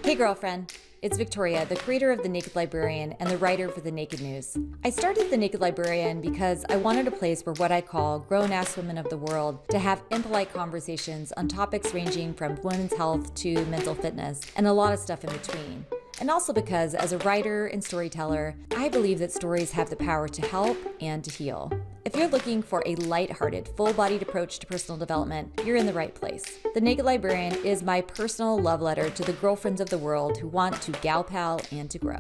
Hey girlfriend, it's Victoria, the creator of The Naked Librarian and the writer for The Naked News. I started The Naked Librarian because I wanted a place for what I call grown-ass women of the world to have impolite conversations on topics ranging from women's health to mental fitness and a lot of stuff in between. And also because as a writer and storyteller, I believe that stories have the power to help and to heal. If you're looking for a lighthearted, full-bodied approach to personal development, you're in the right place. The Naked Librarian is my personal love letter to the girlfriends of the world who want to gal pal and to grow.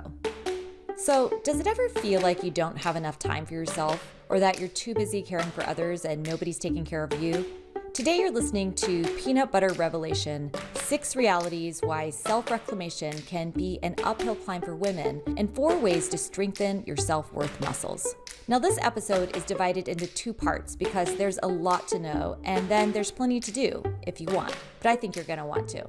So, does it ever feel like you don't have enough time for yourself, or that you're too busy caring for others and nobody's taking care of you? Today you're listening to Peanut Butter Revelation, 6 realities why self-reclamation can be an uphill climb for women, and 4 ways to strengthen your self-worth muscles. Now this episode is divided into 2 parts because there's a lot to know, and then there's plenty to do if you want, but I think you're gonna want to.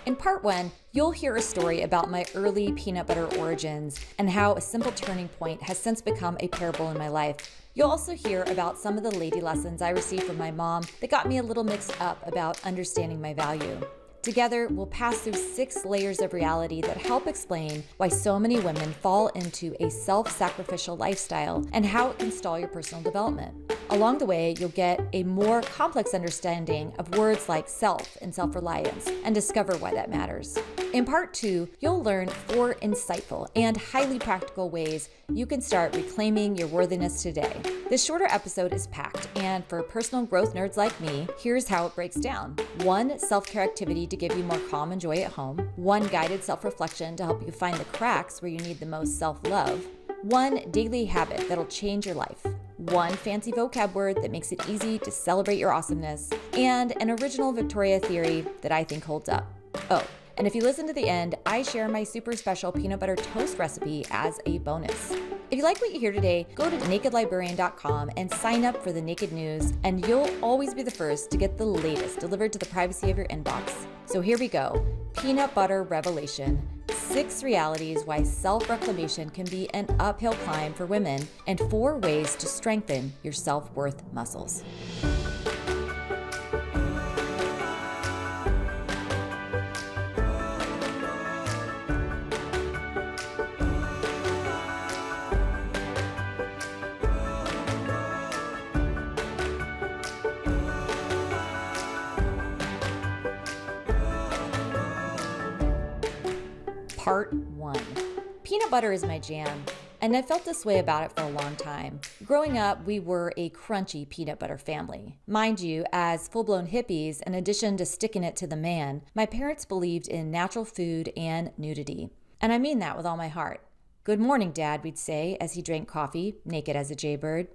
In part 1, you'll hear a story about my early peanut butter origins and how a simple turning point has since become a parable in my life. You'll also hear about some of the lady lessons I received from my mom that got me a little mixed up about understanding my value. Together, we'll pass through 6 layers of reality that help explain why so many women fall into a self-sacrificial lifestyle and how it can stall your personal development. Along the way, you'll get a more complex understanding of words like self and self-reliance and discover why that matters. In part 2, you'll learn 4 insightful and highly practical ways you can start reclaiming your worthiness today. This shorter episode is packed, and for personal growth nerds like me, here's how it breaks down. 1 self-care activity to give you more calm and joy at home. 1 guided self-reflection to help you find the cracks where you need the most self-love. 1 daily habit that'll change your life. 1 fancy vocab word that makes it easy to celebrate your awesomeness. And an original Victoria theory that I think holds up. Oh, and if you listen to the end, I share my super special peanut butter toast recipe as a bonus. If you like what you hear today, go to nakedlibrarian.com and sign up for The Naked News, and you'll always be the first to get the latest delivered to the privacy of your inbox. So here we go. Peanut Butter Revelation. 6 realities why self-reclamation can be an uphill climb for women, and 4 ways to strengthen your self-worth muscles. Part 1. Peanut butter is my jam, and I felt this way about it for a long time. Growing up, we were a crunchy peanut butter family. Mind you, as full-blown hippies, in addition to sticking it to the man, my parents believed in natural food and nudity. And I mean that with all my heart. "Good morning, Dad," we'd say as he drank coffee, naked as a jaybird.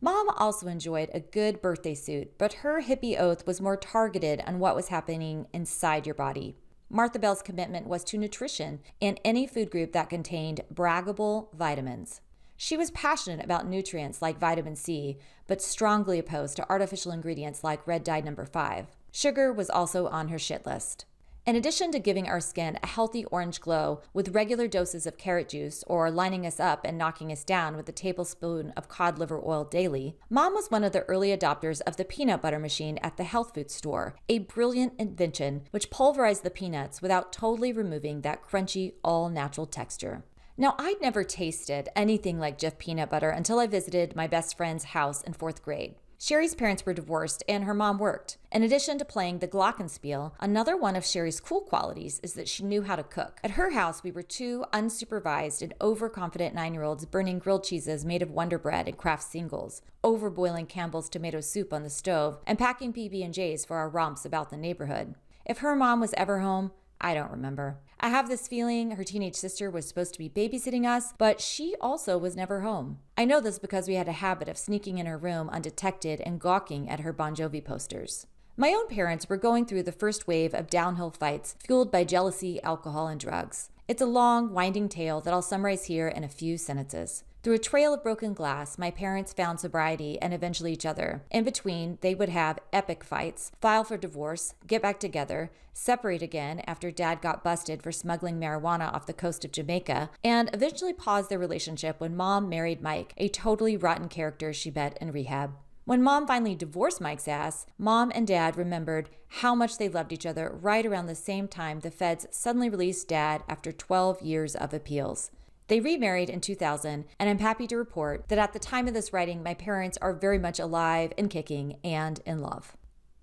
Mom also enjoyed a good birthday suit, but her hippie oath was more targeted on what was happening inside your body. Martha Bell's commitment was to nutrition and any food group that contained braggable vitamins. She was passionate about nutrients like vitamin C, but strongly opposed to artificial ingredients like red dye number 5. Sugar was also on her shit list. In addition to giving our skin a healthy orange glow with regular doses of carrot juice or lining us up and knocking us down with a tablespoon of cod liver oil daily, Mom was one of the early adopters of the peanut butter machine at the health food store, a brilliant invention which pulverized the peanuts without totally removing that crunchy, all-natural texture. Now, I'd never tasted anything like Jif peanut butter until I visited my best friend's house in 4th grade. Sherry's parents were divorced and her mom worked. In addition to playing the glockenspiel, another one of Sherry's cool qualities is that she knew how to cook. At her house, we were 2 unsupervised and overconfident 9-year-olds burning grilled cheeses made of Wonder Bread and Kraft singles, overboiling Campbell's tomato soup on the stove, and packing PB&Js for our romps about the neighborhood. If her mom was ever home, I don't remember. I have this feeling her teenage sister was supposed to be babysitting us, but she also was never home. I know this because we had a habit of sneaking in her room undetected and gawking at her Bon Jovi posters. My own parents were going through the first wave of downhill fights fueled by jealousy, alcohol, and drugs. It's a long, winding tale that I'll summarize here in a few sentences. Through a trail of broken glass, my parents found sobriety and eventually each other. In between, they would have epic fights, file for divorce, get back together, separate again after Dad got busted for smuggling marijuana off the coast of Jamaica, and eventually pause their relationship when Mom married Mike, a totally rotten character she met in rehab. When Mom finally divorced Mike's ass, Mom and Dad remembered how much they loved each other right around the same time the feds suddenly released Dad after 12 years of appeals. They remarried in 2000, and I'm happy to report that at the time of this writing, my parents are very much alive and kicking and in love.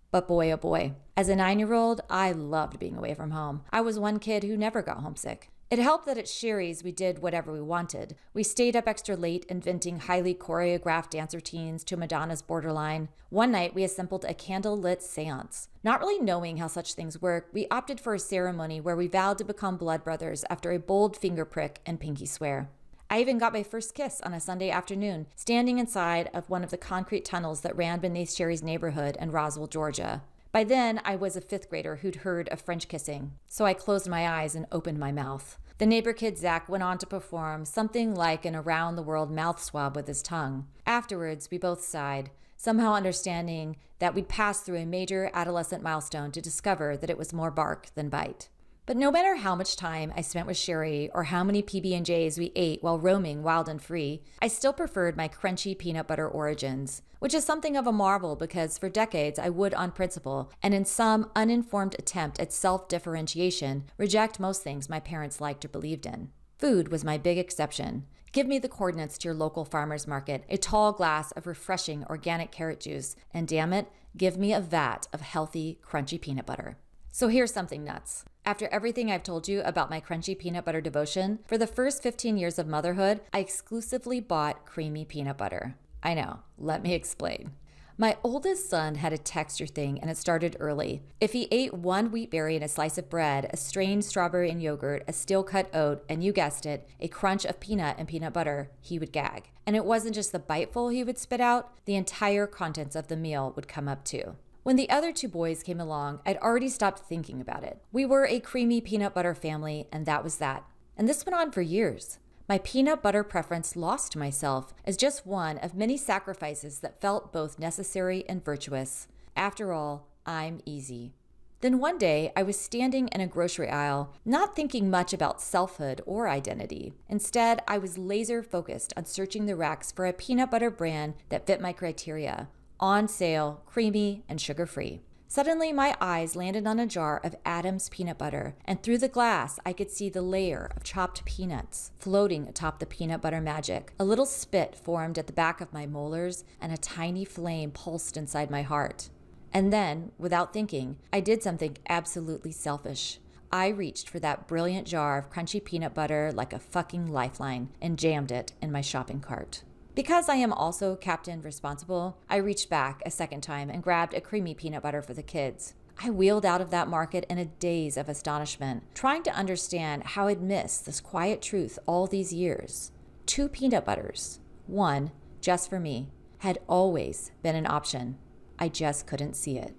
But boy, oh boy, as a 9-year-old, I loved being away from home. I was one kid who never got homesick. It helped that at Sherry's we did whatever we wanted. We stayed up extra late inventing highly choreographed dance routines to Madonna's Borderline. One night we assembled a candle-lit seance. Not really knowing how such things work, we opted for a ceremony where we vowed to become blood brothers after a bold finger prick and pinky swear. I even got my first kiss on a Sunday afternoon, standing inside of one of the concrete tunnels that ran beneath Sherry's neighborhood in Roswell, Georgia. By then, I was a 5th grader who'd heard of French kissing, so I closed my eyes and opened my mouth. The neighbor kid Zach went on to perform something like an around-the-world mouth swab with his tongue. Afterwards, we both sighed, somehow understanding that we'd passed through a major adolescent milestone to discover that it was more bark than bite. But no matter how much time I spent with Sherry or how many PB&Js we ate while roaming wild and free, I still preferred my crunchy peanut butter origins, which is something of a marvel because for decades I would on principle and in some uninformed attempt at self-differentiation reject most things my parents liked or believed in. Food was my big exception. Give me the coordinates to your local farmer's market, a tall glass of refreshing organic carrot juice, and damn it, give me a vat of healthy, crunchy peanut butter. So here's something nuts. After everything I've told you about my crunchy peanut butter devotion, for the first 15 years of motherhood, I exclusively bought creamy peanut butter. I know, let me explain. My oldest son had a texture thing and it started early. If he ate one wheat berry and a slice of bread, a strained strawberry and yogurt, a steel-cut oat, and you guessed it, a crunch of peanut and peanut butter, he would gag. And it wasn't just the biteful he would spit out, the entire contents of the meal would come up too. When the other 2 boys came along, I'd already stopped thinking about it. We were a creamy peanut butter family, and that was that. And this went on for years. My peanut butter preference lost to myself as just one of many sacrifices that felt both necessary and virtuous. After all, I'm easy. Then one day, I was standing in a grocery aisle, not thinking much about selfhood or identity. Instead, I was laser focused on searching the racks for a peanut butter brand that fit my criteria. On sale, creamy, and sugar-free. Suddenly, my eyes landed on a jar of Adam's peanut butter, and through the glass, I could see the layer of chopped peanuts floating atop the peanut butter magic. A little spit formed at the back of my molars, and a tiny flame pulsed inside my heart. And then, without thinking, I did something absolutely selfish. I reached for that brilliant jar of crunchy peanut butter like a fucking lifeline and jammed it in my shopping cart. Because I am also Captain Responsible, I reached back a second time and grabbed a creamy peanut butter for the kids. I wheeled out of that market in a daze of astonishment, trying to understand how I'd missed this quiet truth all these years. 2 peanut butters, one just for me, had always been an option. I just couldn't see it.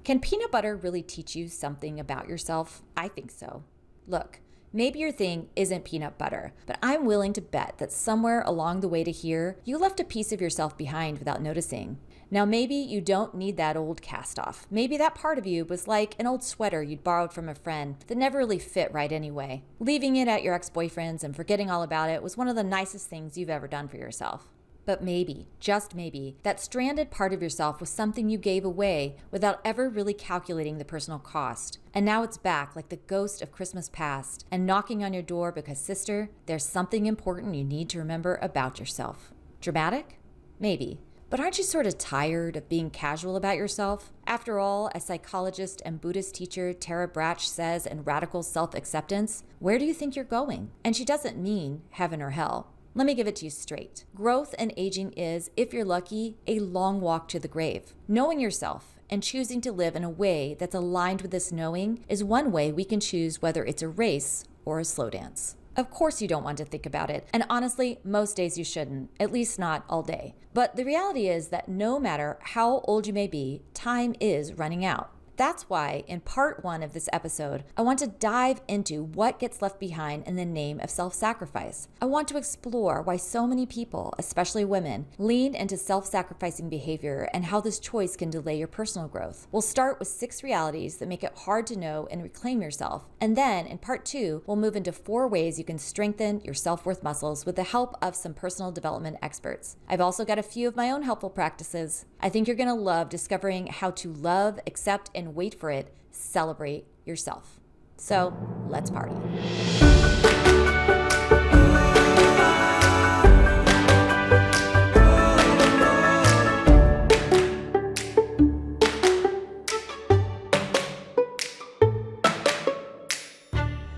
Can peanut butter really teach you something about yourself? I think so. Look. Maybe your thing isn't peanut butter, but I'm willing to bet that somewhere along the way to here, you left a piece of yourself behind without noticing. Now maybe you don't need that old cast-off. Maybe that part of you was like an old sweater you'd borrowed from a friend that never really fit right anyway. Leaving it at your ex-boyfriend's and forgetting all about it was one of the nicest things you've ever done for yourself. But maybe, just maybe, that stranded part of yourself was something you gave away without ever really calculating the personal cost. And now it's back like the ghost of Christmas past and knocking on your door because, sister, there's something important you need to remember about yourself. Dramatic? Maybe. But aren't you sort of tired of being casual about yourself? After all, as psychologist and Buddhist teacher Tara Brach says in Radical Self-Acceptance, where do you think you're going? And she doesn't mean heaven or hell. Let me give it to you straight. Growth and aging is, if you're lucky, a long walk to the grave. Knowing yourself and choosing to live in a way that's aligned with this knowing is one way we can choose whether it's a race or a slow dance. Of course you don't want to think about it, and honestly, most days you shouldn't, at least not all day. But the reality is that no matter how old you may be, time is running out. That's why, in part 1 of this episode, I want to dive into what gets left behind in the name of self-sacrifice. I want to explore why so many people, especially women, lean into self-sacrificing behavior and how this choice can delay your personal growth. We'll start with 6 realities that make it hard to know and reclaim yourself. And then, in part 2, we'll move into 4 ways you can strengthen your self-worth muscles with the help of some personal development experts. I've also got a few of my own helpful practices. I think you're going to love discovering how to love, accept, and wait for it, celebrate yourself. So let's party.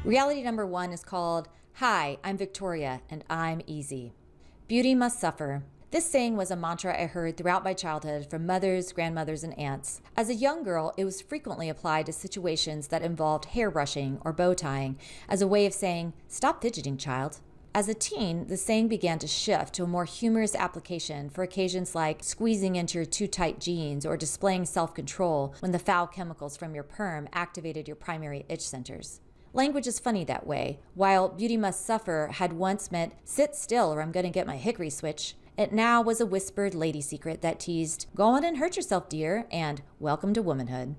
Reality number 1 is called, "Hi, I'm Victoria, and I'm easy." Beauty must suffer. This saying was a mantra I heard throughout my childhood from mothers, grandmothers, and aunts. As a young girl, it was frequently applied to situations that involved hair brushing or bow tying as a way of saying, "Stop fidgeting, child." As a teen, the saying began to shift to a more humorous application for occasions like squeezing into your too tight jeans or displaying self-control when the foul chemicals from your perm activated your primary itch centers. Language is funny that way. While beauty must suffer had once meant sit still or I'm going to get my hickory switch, it now was a whispered lady secret that teased, "Go on and hurt yourself, dear," and "Welcome to womanhood."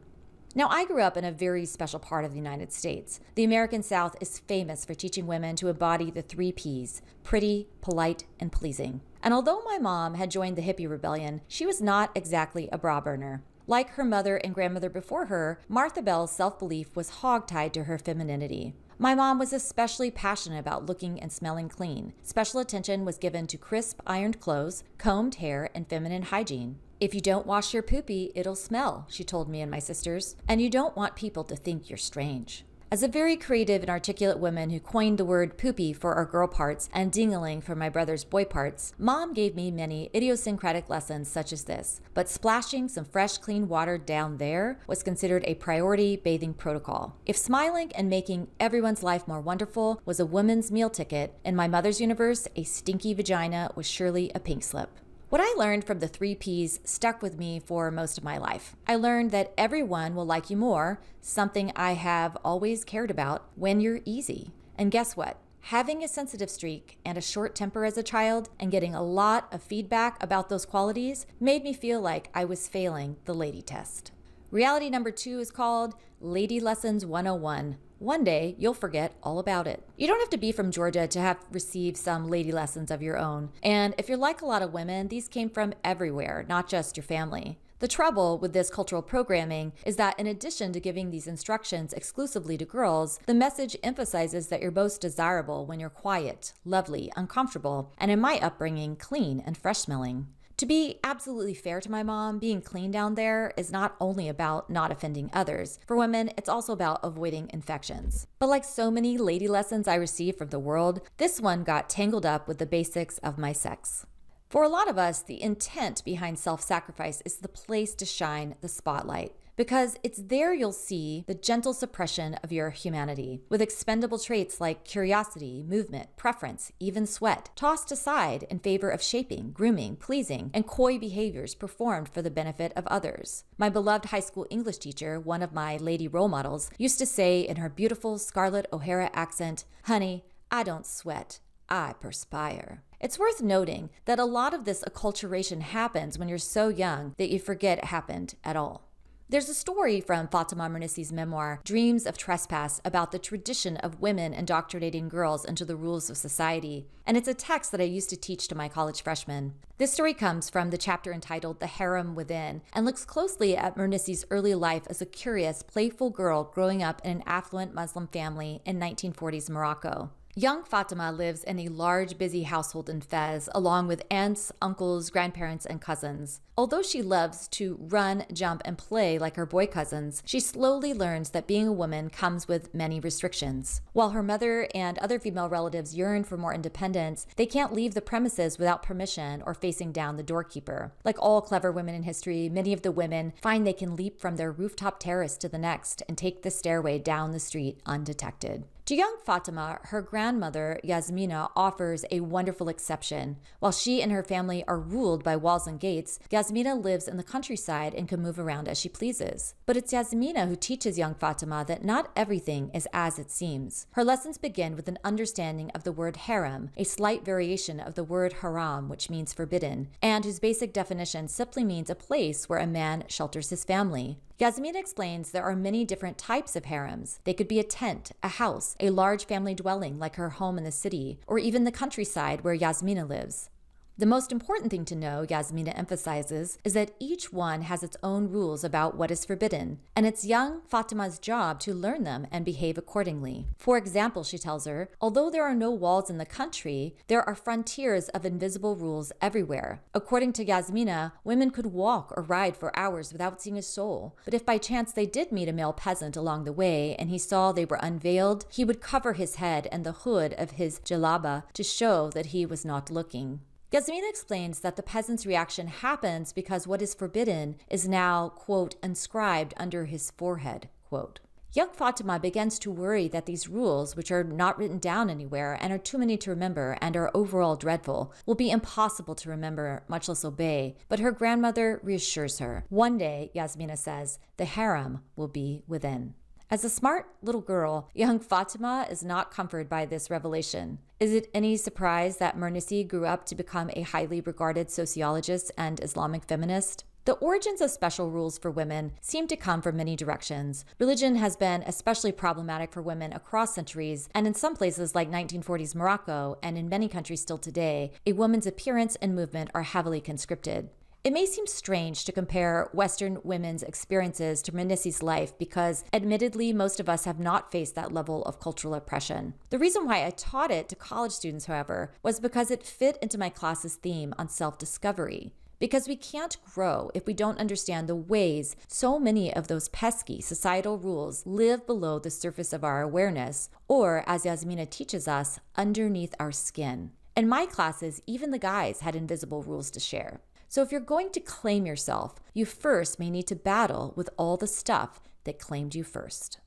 Now, I grew up in a very special part of the United States. The American South is famous for teaching women to embody the 3 Ps: pretty, polite, and pleasing. And although my mom had joined the hippie rebellion, she was not exactly a bra burner. Like her mother and grandmother before her, Martha Bell's self-belief was hogtied to her femininity. My mom was especially passionate about looking and smelling clean. Special attention was given to crisp, ironed clothes, combed hair, and feminine hygiene. "If you don't wash your poopy, it'll smell," she told me and my sisters, "and you don't want people to think you're strange." As a very creative and articulate woman who coined the word poopy for our girl parts and ding-a-ling for my brother's boy parts, Mom gave me many idiosyncratic lessons such as this. But splashing some fresh, clean water down there was considered a priority bathing protocol. If smiling and making everyone's life more wonderful was a woman's meal ticket, in my mother's universe, a stinky vagina was surely a pink slip. What I learned from the 3 Ps stuck with me for most of my life. I learned that everyone will like you more, something I have always cared about, when you're easy. And guess what? Having a sensitive streak and a short temper as a child and getting a lot of feedback about those qualities made me feel like I was failing the lady test. Reality number 2 is called Lady Lessons 101. One day, you'll forget all about it. You don't have to be from Georgia to have received some lady lessons of your own. And if you're like a lot of women, these came from everywhere, not just your family. The trouble with this cultural programming is that in addition to giving these instructions exclusively to girls, the message emphasizes that you're most desirable when you're quiet, lovely, uncomfortable, and in my upbringing, clean and fresh-smelling. To be absolutely fair to my mom, being clean down there is not only about not offending others. For women, it's also about avoiding infections. But like so many lady lessons I received from the world, this one got tangled up with the basics of my sex. For a lot of us, the intent behind self-sacrifice is the place to shine the spotlight, because it's there you'll see the gentle suppression of your humanity, with expendable traits like curiosity, movement, preference, even sweat, tossed aside in favor of shaping, grooming, pleasing, and coy behaviors performed for the benefit of others. My beloved high school English teacher, one of my lady role models, used to say in her beautiful Scarlett O'Hara accent, "Honey, I don't sweat, I perspire." It's worth noting that a lot of this acculturation happens when you're so young that you forget it happened at all. There's a story from Fatima Mernissi's memoir, Dreams of Trespass, about the tradition of women indoctrinating girls into the rules of society, and it's a text that I used to teach to my college freshmen. This story comes from the chapter entitled The Harem Within, and looks closely at Mernissi's early life as a curious, playful girl growing up in an affluent Muslim family in 1940s Morocco. Young Fatima lives in a large, busy household in Fez, along with aunts, uncles, grandparents, and cousins. Although she loves to run, jump, and play like her boy cousins, she slowly learns that being a woman comes with many restrictions. While her mother and other female relatives yearn for more independence, they can't leave the premises without permission or facing down the doorkeeper. Like all clever women in history, many of the women find they can leap from their rooftop terrace to the next and take the stairway down the street undetected. To young Fatima, her grandmother, Yasmina, offers a wonderful exception. While she and her family are ruled by walls and gates, Yasmina lives in the countryside and can move around as she pleases. But it's Yasmina who teaches young Fatima that not everything is as it seems. Her lessons begin with an understanding of the word harem, a slight variation of the word haram, which means forbidden, and whose basic definition simply means a place where a man shelters his family. Yasmina explains there are many different types of harems. They could be a tent, a house, a large family dwelling like her home in the city, or even the countryside where Yasmina lives. The most important thing to know, Yasmina emphasizes, is that each one has its own rules about what is forbidden, and it's young Fatima's job to learn them and behave accordingly. For example, she tells her, although there are no walls in the country, there are frontiers of invisible rules everywhere. According to Yasmina, women could walk or ride for hours without seeing a soul, but if by chance they did meet a male peasant along the way and he saw they were unveiled, he would cover his head and the hood of his jalaba to show that he was not looking. Yasmina explains that the peasant's reaction happens because what is forbidden is now, quote, inscribed under his forehead, quote. Young Fatima begins to worry that these rules, which are not written down anywhere and are too many to remember and are overall dreadful, will be impossible to remember, much less obey, but her grandmother reassures her. One day, Yasmina says, the harem will be within. As a smart little girl, young Fatima is not comforted by this revelation. Is it any surprise that Mernisi grew up to become a highly regarded sociologist and Islamic feminist? The origins of special rules for women seem to come from many directions. Religion has been especially problematic for women across centuries, and in some places like 1940s Morocco, and in many countries still today, a woman's appearance and movement are heavily conscripted. It may seem strange to compare Western women's experiences to Mernisi's life because, admittedly, most of us have not faced that level of cultural oppression. The reason why I taught it to college students, however, was because it fit into my class's theme on self-discovery. Because we can't grow if we don't understand the ways so many of those pesky societal rules live below the surface of our awareness, or, as Yasmina teaches us, underneath our skin. In my classes, even the guys had invisible rules to share. So if you're going to claim yourself, you first may need to battle with all the stuff that claimed you first.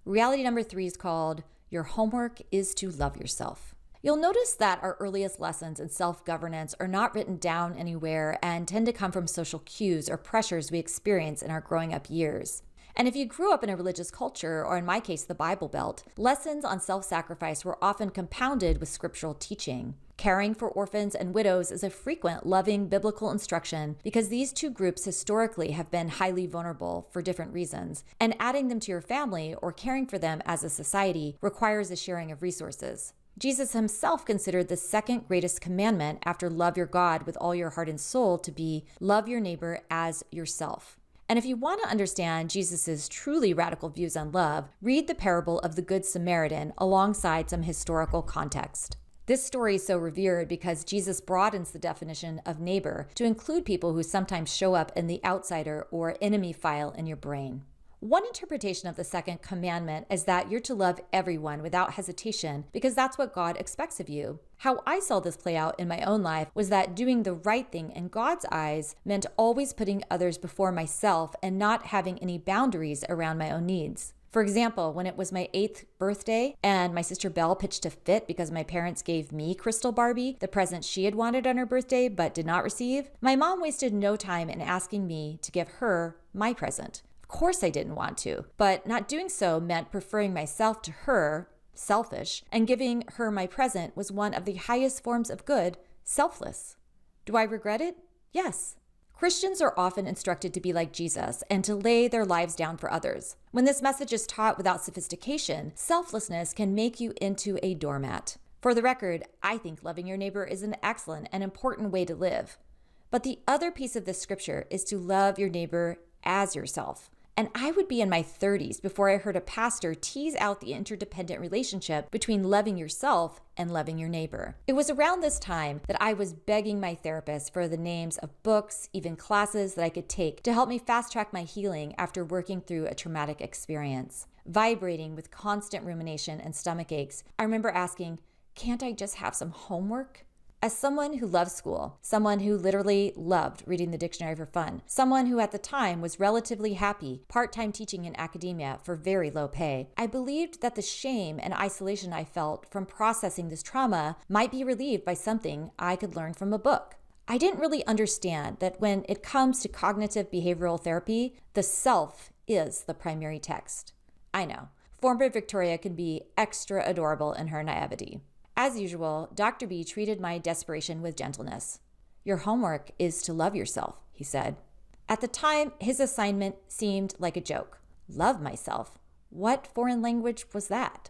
Reality number 3 is called, Your Homework is to Love Yourself. You'll notice that our earliest lessons in self-governance are not written down anywhere and tend to come from social cues or pressures we experience in our growing up years. And if you grew up in a religious culture, or in my case, the Bible Belt, lessons on self-sacrifice were often compounded with scriptural teaching. Caring for orphans and widows is a frequent, loving biblical instruction because these two groups historically have been highly vulnerable for different reasons, and adding them to your family or caring for them as a society requires a sharing of resources. Jesus himself considered the second greatest commandment after love your God with all your heart and soul to be love your neighbor as yourself. And if you want to understand Jesus' truly radical views on love, read the parable of the Good Samaritan alongside some historical context. This story is so revered because Jesus broadens the definition of neighbor to include people who sometimes show up in the outsider or enemy file in your brain. One interpretation of the second commandment is that you're to love everyone without hesitation because that's what God expects of you. How I saw this play out in my own life was that doing the right thing in God's eyes meant always putting others before myself and not having any boundaries around my own needs. For example, when it was my 8th birthday and my sister Belle pitched a fit because my parents gave me Crystal Barbie, the present she had wanted on her birthday but did not receive, my mom wasted no time in asking me to give her my present. Of course I didn't want to, but not doing so meant preferring myself to her, selfish, and giving her my present was one of the highest forms of good, selfless. Do I regret it? Yes. Christians are often instructed to be like Jesus and to lay their lives down for others. When this message is taught without sophistication, selflessness can make you into a doormat. For the record, I think loving your neighbor is an excellent and important way to live. But the other piece of this scripture is to love your neighbor as yourself. And I would be in my 30s before I heard a pastor tease out the interdependent relationship between loving yourself and loving your neighbor. It was around this time that I was begging my therapist for the names of books, even classes that I could take to help me fast track my healing after working through a traumatic experience. Vibrating with constant rumination and stomach aches, I remember asking, can't I just have some homework? As someone who loves school, someone who literally loved reading the dictionary for fun, someone who at the time was relatively happy part-time teaching in academia for very low pay, I believed that the shame and isolation I felt from processing this trauma might be relieved by something I could learn from a book. I didn't really understand that when it comes to cognitive behavioral therapy, the self is the primary text. I know, former Victoria can be extra adorable in her naivety. As usual, Dr. B treated my desperation with gentleness. "Your homework is to love yourself," he said. At the time, his assignment seemed like a joke. Love myself? What foreign language was that?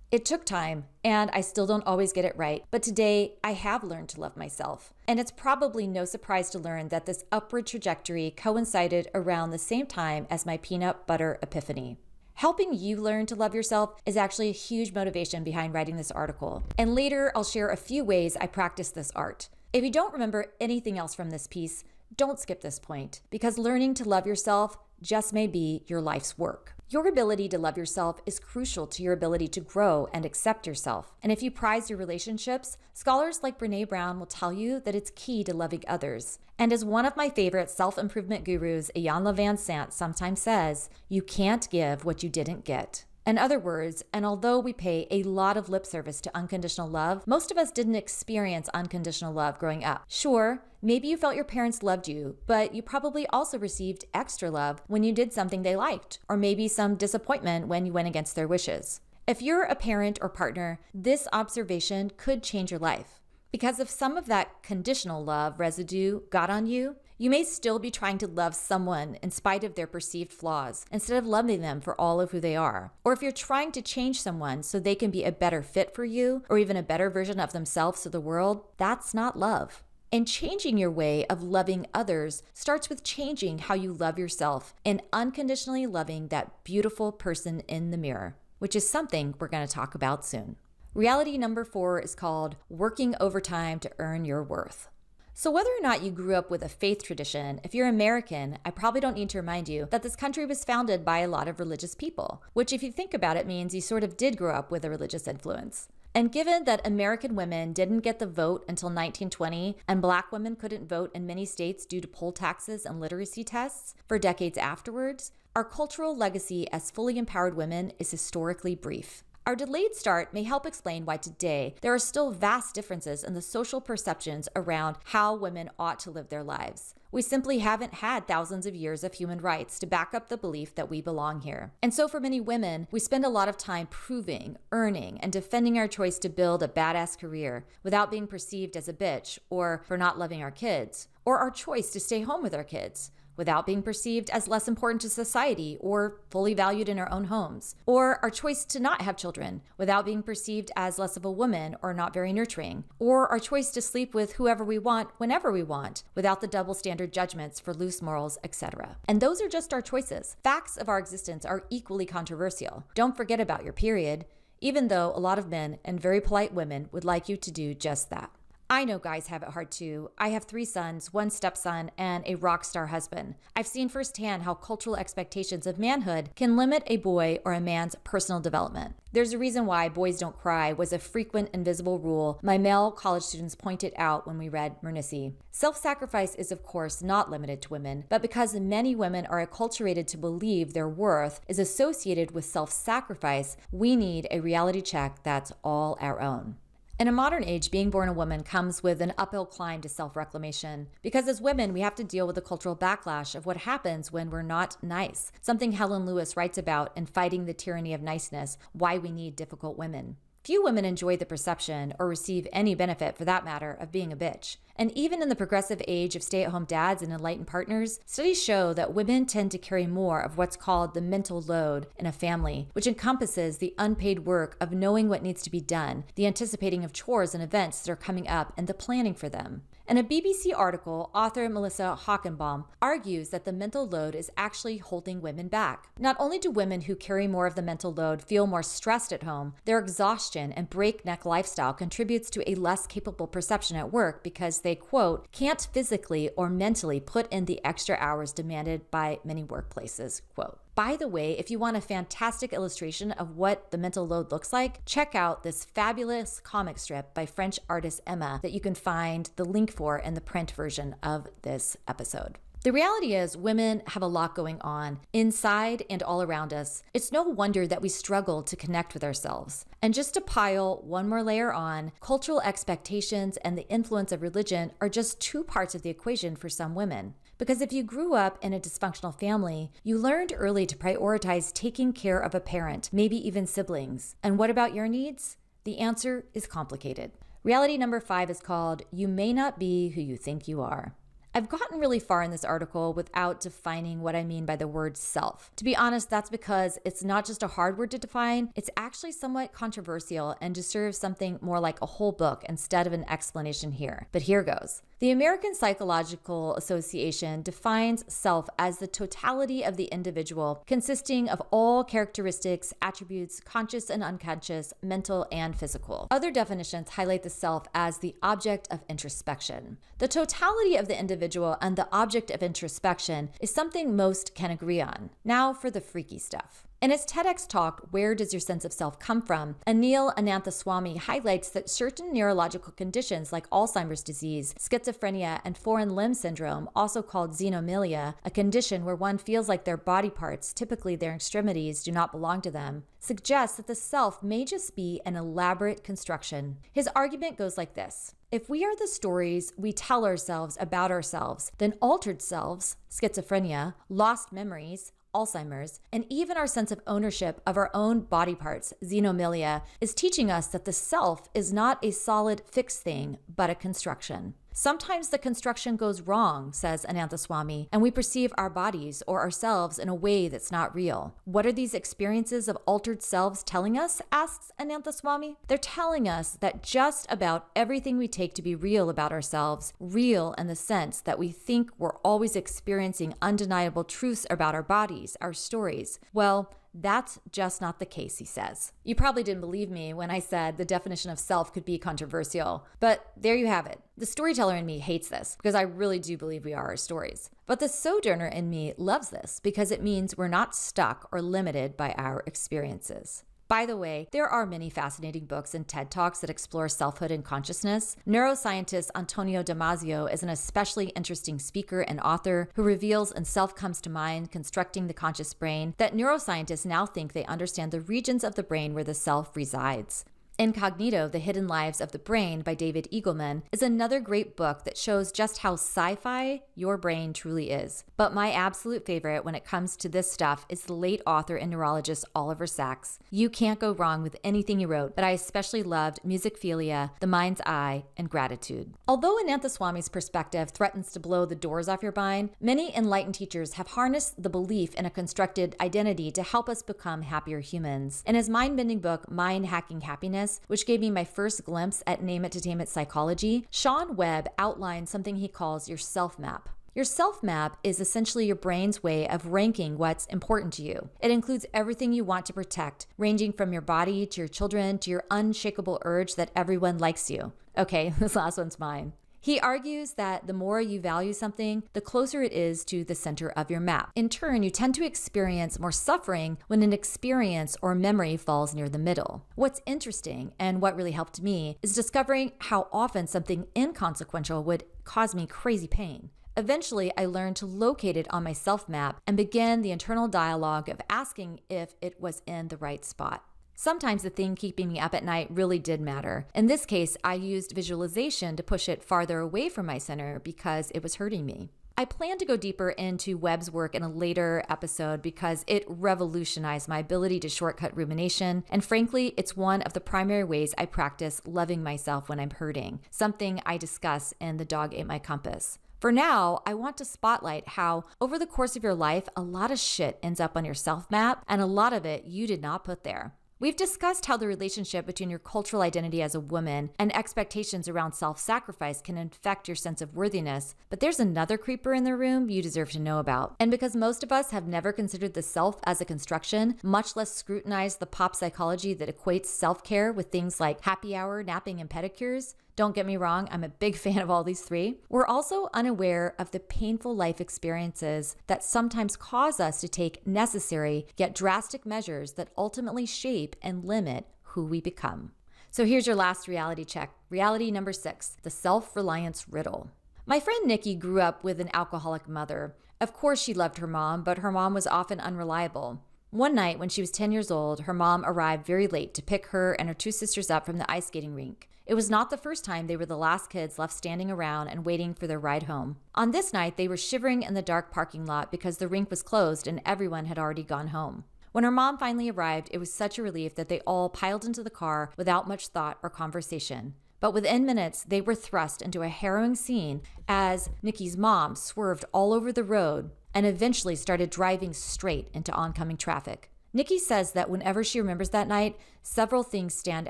It took time, and I still don't always get it right, but today I have learned to love myself. And it's probably no surprise to learn that this upward trajectory coincided around the same time as my peanut butter epiphany. Helping you learn to love yourself is actually a huge motivation behind writing this article. And later, I'll share a few ways I practice this art. If you don't remember anything else from this piece, don't skip this point, because learning to love yourself just may be your life's work. Your ability to love yourself is crucial to your ability to grow and accept yourself. And if you prize your relationships, scholars like Brené Brown will tell you that it's key to loving others. And as one of my favorite self-improvement gurus, Iyanla Vanzant, sometimes says, you can't give what you didn't get. In other words, and although we pay a lot of lip service to unconditional love, most of us didn't experience unconditional love growing up. Sure, maybe you felt your parents loved you, but you probably also received extra love when you did something they liked, or maybe some disappointment when you went against their wishes. If you're a parent or partner, this observation could change your life. Because if some of that conditional love residue got on you, you may still be trying to love someone in spite of their perceived flaws, instead of loving them for all of who they are. Or if you're trying to change someone so they can be a better fit for you, or even a better version of themselves to the world, that's not love. And changing your way of loving others starts with changing how you love yourself and unconditionally loving that beautiful person in the mirror, which is something we're going to talk about soon. Reality number 4 is called working overtime to earn your worth. So whether or not you grew up with a faith tradition, if you're American, I probably don't need to remind you that this country was founded by a lot of religious people, which if you think about it means you sort of did grow up with a religious influence. And given that American women didn't get the vote until 1920, and Black women couldn't vote in many states due to poll taxes and literacy tests for decades afterwards, our cultural legacy as fully empowered women is historically brief. Our delayed start may help explain why today there are still vast differences in the social perceptions around how women ought to live their lives. We simply haven't had thousands of years of human rights to back up the belief that we belong here. And so for many women, we spend a lot of time proving, earning, and defending our choice to build a badass career without being perceived as a bitch, or for not loving our kids, or our choice to stay home with our kids without being perceived as less important to society or fully valued in our own homes, or our choice to not have children without being perceived as less of a woman or not very nurturing, or our choice to sleep with whoever we want whenever we want without the double standard judgments for loose morals, etc. And those are just our choices. Facts of our existence are equally controversial. Don't forget about your period, even though a lot of men and very polite women would like you to do just that. I know guys have it hard too. I have 3 sons, 1 stepson, and a rock star husband. I've seen firsthand how cultural expectations of manhood can limit a boy or a man's personal development. There's a reason why boys don't cry was a frequent invisible rule my male college students pointed out when we read Mernissi. Self-sacrifice is of course not limited to women, but because many women are acculturated to believe their worth is associated with self-sacrifice, we need a reality check that's all our own. In a modern age, being born a woman comes with an uphill climb to self-reclamation. Because as women, we have to deal with the cultural backlash of what happens when we're not nice, something Helen Lewis writes about in Fighting the Tyranny of Niceness, Why We Need Difficult Women. Few women enjoy the perception, or receive any benefit for that matter, of being a bitch. And even in the progressive age of stay-at-home dads and enlightened partners, studies show that women tend to carry more of what's called the mental load in a family, which encompasses the unpaid work of knowing what needs to be done, the anticipating of chores and events that are coming up, and the planning for them. In a BBC article, author Melissa Hockenbaum argues that the mental load is actually holding women back. Not only do women who carry more of the mental load feel more stressed at home, their exhaustion and breakneck lifestyle contributes to a less capable perception at work because they, quote, can't physically or mentally put in the extra hours demanded by many workplaces, quote. By the way, if you want a fantastic illustration of what the mental load looks like, check out this fabulous comic strip by French artist Emma that you can find the link for in the print version of this episode. The reality is women have a lot going on inside and all around us. It's no wonder that we struggle to connect with ourselves. And just to pile one more layer on, cultural expectations and the influence of religion are just two parts of the equation for some women. Because if you grew up in a dysfunctional family, you learned early to prioritize taking care of a parent, maybe even siblings. And what about your needs? The answer is complicated. Reality number 5 is called "You May Not Be Who You Think You Are." I've gotten really far in this article without defining what I mean by the word self. To be honest, that's because it's not just a hard word to define, it's actually somewhat controversial and deserves something more like a whole book instead of an explanation here. But here goes. The American Psychological Association defines self as the totality of the individual, consisting of all characteristics, attributes, conscious and unconscious, mental and physical. Other definitions highlight the self as the object of introspection. The totality of the individual and the object of introspection is something most can agree on. Now for the freaky stuff. In his TEDx talk, "Where Does Your Sense of Self Come From?", Anil Ananthaswamy highlights that certain neurological conditions like Alzheimer's disease, schizophrenia, and foreign limb syndrome, also called xenomylia, a condition where one feels like their body parts, typically their extremities, do not belong to them, suggests that the self may just be an elaborate construction. His argument goes like this. If we are the stories we tell ourselves about ourselves, then altered selves, schizophrenia, lost memories, Alzheimer's, and even our sense of ownership of our own body parts, xenomylia, is teaching us that the self is not a solid fixed thing, but a construction. Sometimes the construction goes wrong, says Ananthaswamy, and we perceive our bodies or ourselves in a way that's not real. What are these experiences of altered selves telling us, asks Ananthaswamy? They're telling us that just about everything we take to be real about ourselves, real in the sense that we think we're always experiencing undeniable truths about our bodies, our stories, well, that's just not the case, he says. You probably didn't believe me when I said the definition of self could be controversial, but there you have it. The storyteller in me hates this because I really do believe we are our stories. But the sojourner in me loves this because it means we're not stuck or limited by our experiences. By the way, there are many fascinating books and TED Talks that explore selfhood and consciousness. Neuroscientist Antonio Damasio is an especially interesting speaker and author who reveals in Self Comes to Mind, Constructing the Conscious Brain, that neuroscientists now think they understand the regions of the brain where the self resides. Incognito, The Hidden Lives of the Brain by David Eagleman is another great book that shows just how sci-fi your brain truly is. But my absolute favorite when it comes to this stuff is the late author and neurologist Oliver Sacks. You can't go wrong with anything he wrote, but I especially loved Musicphilia, The Mind's Eye, and Gratitude. Although Ananthaswamy's perspective threatens to blow the doors off your mind, many enlightened teachers have harnessed the belief in a constructed identity to help us become happier humans. In his mind-bending book, Mind Hacking Happiness, which gave me my first glimpse at name-it-to-tame-it psychology, Sean Webb outlines something he calls your self map. Your self map is essentially your brain's way of ranking what's important to you. It includes everything you want to protect, ranging from your body to your children to your unshakable urge that everyone likes you. Okay, this last one's mine. He argues that the more you value something, the closer it is to the center of your map. In turn, you tend to experience more suffering when an experience or memory falls near the middle. What's interesting, and what really helped me, is discovering how often something inconsequential would cause me crazy pain. Eventually, I learned to locate it on my self map and begin the internal dialogue of asking if it was in the right spot. Sometimes the thing keeping me up at night really did matter. In this case, I used visualization to push it farther away from my center because it was hurting me. I plan to go deeper into Webb's work in a later episode because it revolutionized my ability to shortcut rumination, and frankly, it's one of the primary ways I practice loving myself when I'm hurting, something I discuss in The Dog Ate My Compass. For now, I want to spotlight how, over the course of your life, a lot of shit ends up on your self map, and a lot of it you did not put there. We've discussed how the relationship between your cultural identity as a woman and expectations around self-sacrifice can affect your sense of worthiness, but there's another creeper in the room you deserve to know about. And because most of us have never considered the self as a construction, much less scrutinized the pop psychology that equates self-care with things like happy hour, napping, and pedicures, don't get me wrong, I'm a big fan of all these three. We're also unaware of the painful life experiences that sometimes cause us to take necessary yet drastic measures that ultimately shape and limit who we become. So here's your last reality check. Reality number 6, the self-reliance riddle. My friend Nikki grew up with an alcoholic mother. Of course she loved her mom, but her mom was often unreliable. One night when she was 10 years old, her mom arrived very late to pick her and her 2 sisters up from the ice skating rink. It was not the first time they were the last kids left standing around and waiting for their ride home. On this night, they were shivering in the dark parking lot because the rink was closed and everyone had already gone home. When her mom finally arrived, it was such a relief that they all piled into the car without much thought or conversation. But within minutes, they were thrust into a harrowing scene as Nikki's mom swerved all over the road and eventually started driving straight into oncoming traffic. Nikki says that whenever she remembers that night, several things stand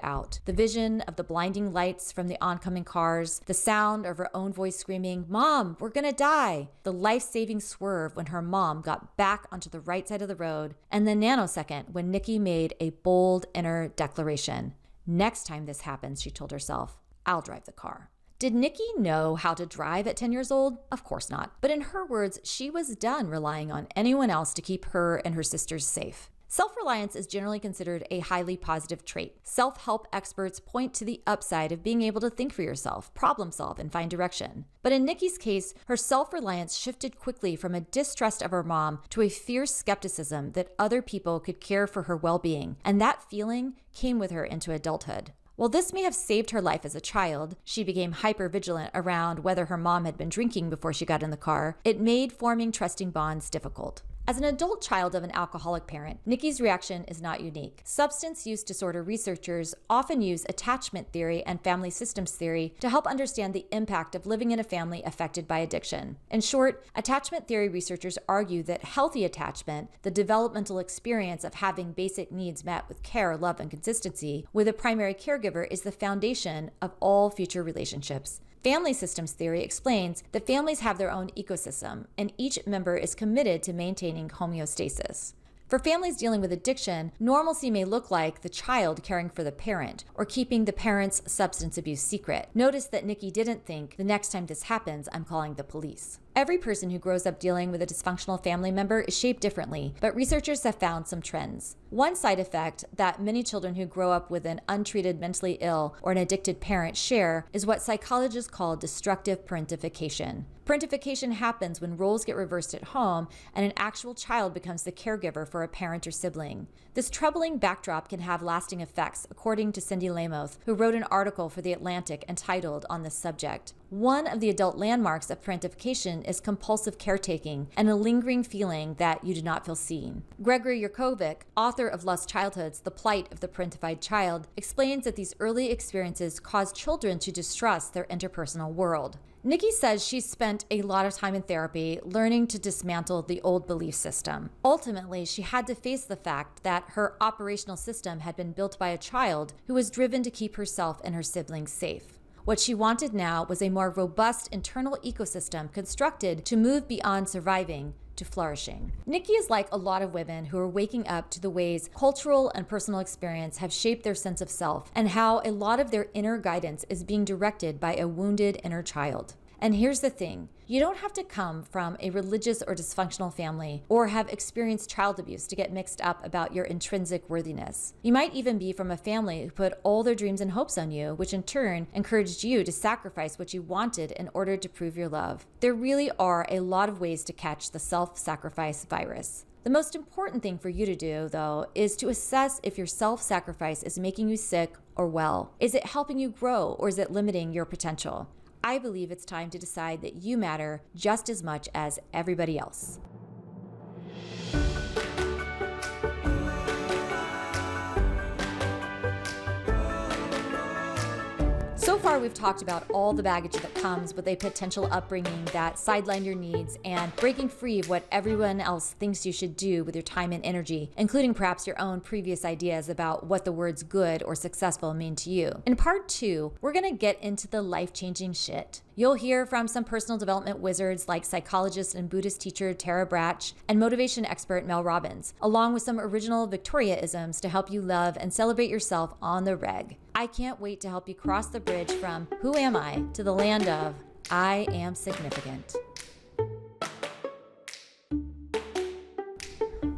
out. The vision of the blinding lights from the oncoming cars, the sound of her own voice screaming, "Mom, we're gonna die!" The life-saving swerve when her mom got back onto the right side of the road, and the nanosecond when Nikki made a bold inner declaration. Next time this happens, she told herself, I'll drive the car. Did Nikki know how to drive at 10 years old? Of course not. But in her words, she was done relying on anyone else to keep her and her sisters safe. Self-reliance is generally considered a highly positive trait. Self-help experts point to the upside of being able to think for yourself, problem solve, and find direction. But in Nikki's case, her self-reliance shifted quickly from a distrust of her mom to a fierce skepticism that other people could care for her well-being, and that feeling came with her into adulthood. While this may have saved her life as a child, she became hyper-vigilant around whether her mom had been drinking before she got in the car, it made forming trusting bonds difficult. As an adult child of an alcoholic parent, Nikki's reaction is not unique. Substance use disorder researchers often use attachment theory and family systems theory to help understand the impact of living in a family affected by addiction. In short, attachment theory researchers argue that healthy attachment, the developmental experience of having basic needs met with care, love, and consistency with a primary caregiver, is the foundation of all future relationships. Family systems theory explains that families have their own ecosystem, and each member is committed to maintaining homeostasis. For families dealing with addiction, normalcy may look like the child caring for the parent or keeping the parent's substance abuse secret. Notice that Nikki didn't think, the next time this happens, I'm calling the police. Every person who grows up dealing with a dysfunctional family member is shaped differently, but researchers have found some trends. One side effect that many children who grow up with an untreated mentally ill or an addicted parent share is what psychologists call destructive parentification. Parentification happens when roles get reversed at home and an actual child becomes the caregiver for a parent or sibling. This troubling backdrop can have lasting effects, according to Cindy Lamoth, who wrote an article for The Atlantic entitled on this subject. One of the adult landmarks of parentification is compulsive caretaking and a lingering feeling that you do not feel seen. Gregory Yurkovic, author of Lost Childhoods, The Plight of the Parentified Child, explains that these early experiences cause children to distrust their interpersonal world. Nikki says she's spent a lot of time in therapy learning to dismantle the old belief system. Ultimately, she had to face the fact that her operational system had been built by a child who was driven to keep herself and her siblings safe. What she wanted now was a more robust internal ecosystem constructed to move beyond surviving to flourishing. Nikki is like a lot of women who are waking up to the ways cultural and personal experience have shaped their sense of self and how a lot of their inner guidance is being directed by a wounded inner child. And here's the thing, you don't have to come from a religious or dysfunctional family or have experienced child abuse to get mixed up about your intrinsic worthiness. You might even be from a family who put all their dreams and hopes on you, which in turn encouraged you to sacrifice what you wanted in order to prove your love. There really are a lot of ways to catch the self-sacrifice virus. The most important thing for you to do, though, is to assess if your self-sacrifice is making you sick or well. Is it helping you grow or is it limiting your potential? I believe it's time to decide that you matter just as much as everybody else. So far, we've talked about all the baggage that comes with a potential upbringing that sidelined your needs and breaking free of what everyone else thinks you should do with your time and energy, including perhaps your own previous ideas about what the words good or successful mean to you. In part 2, we're going to get into the life-changing shit. You'll hear from some personal development wizards like psychologist and Buddhist teacher Tara Brach and motivation expert Mel Robbins, along with some original Victoria-isms to help you love and celebrate yourself on the reg. I can't wait to help you cross the bridge from who am I to the land of I am significant.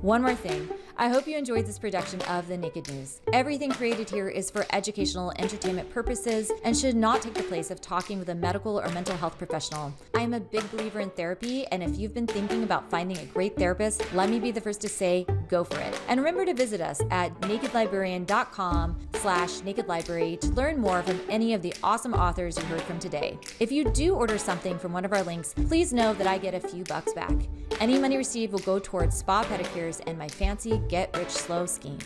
One more thing. I hope you enjoyed this production of The Naked News. Everything created here is for educational entertainment purposes and should not take the place of talking with a medical or mental health professional. I am a big believer in therapy, and if you've been thinking about finding a great therapist, let me be the first to say, go for it. And remember to visit us at nakedlibrarian.com/nakedlibrary to learn more from any of the awesome authors you heard from today. If you do order something from one of our links, please know that I get a few bucks back. Any money received will go towards spa pedicures and my fancy get-rich-slow scheme.